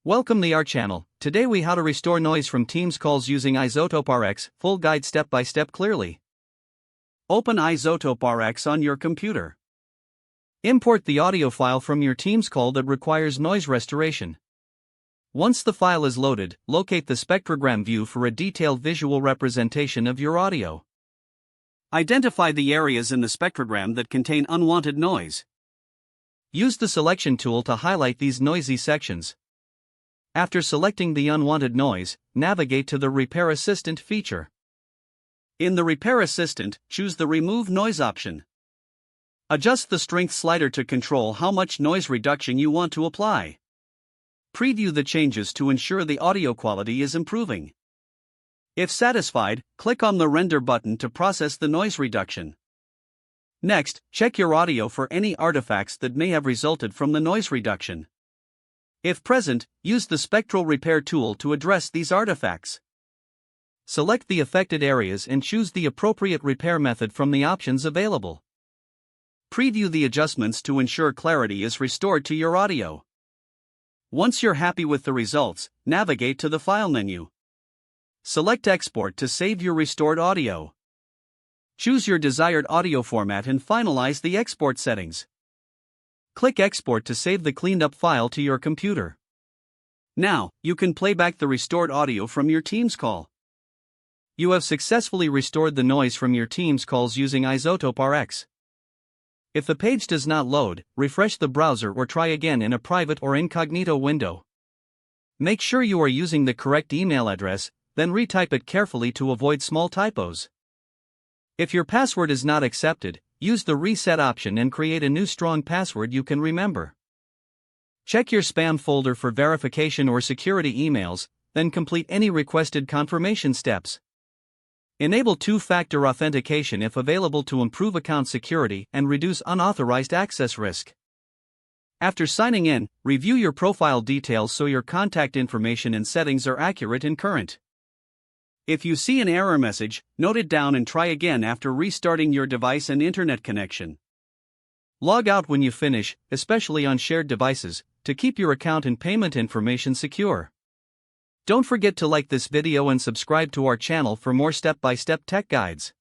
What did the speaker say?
Welcome to our channel. Today we how to restore noise from Teams calls using iZotope RX, full guide step by step clearly. Open iZotope RX on your computer. Import the audio file from your Teams call that requires noise restoration. Once the file is loaded, locate the spectrogram view for a detailed visual representation of your audio. Identify the areas in the spectrogram that contain unwanted noise. Use the selection tool to highlight these noisy sections. After selecting the unwanted noise, navigate to the Repair Assistant feature. In the Repair Assistant, choose the Remove Noise option. Adjust the strength slider to control how much noise reduction you want to apply. Preview the changes to ensure the audio quality is improving. If satisfied, click on the Render button to process the noise reduction. Next, check your audio for any artifacts that may have resulted from the noise reduction. If present, use the Spectral Repair tool to address these artifacts. Select the affected areas and choose the appropriate repair method from the options available. Preview the adjustments to ensure clarity is restored to your audio. Once you're happy with the results, navigate to the File menu. Select Export to save your restored audio. Choose your desired audio format and finalize the export settings. Click Export to save the cleaned up file to your computer. Now, you can play back the restored audio from your Teams call. You have successfully restored the noise from your Teams calls using iZotope RX. If the page does not load, refresh the browser or try again in a private or incognito window. Make sure you are using the correct email address, then retype it carefully to avoid small typos. If your password is not accepted, use the Reset option and create a new strong password you can remember. Check your spam folder for verification or security emails, then complete any requested confirmation steps. Enable two-factor authentication if available to improve account security and reduce unauthorized access risk. After signing in, review your profile details so your contact information and settings are accurate and current. If you see an error message, note it down and try again after restarting your device and internet connection. Log out when you finish, especially on shared devices, to keep your account and payment information secure. Don't forget to like this video and subscribe to our channel for more step-by-step tech guides.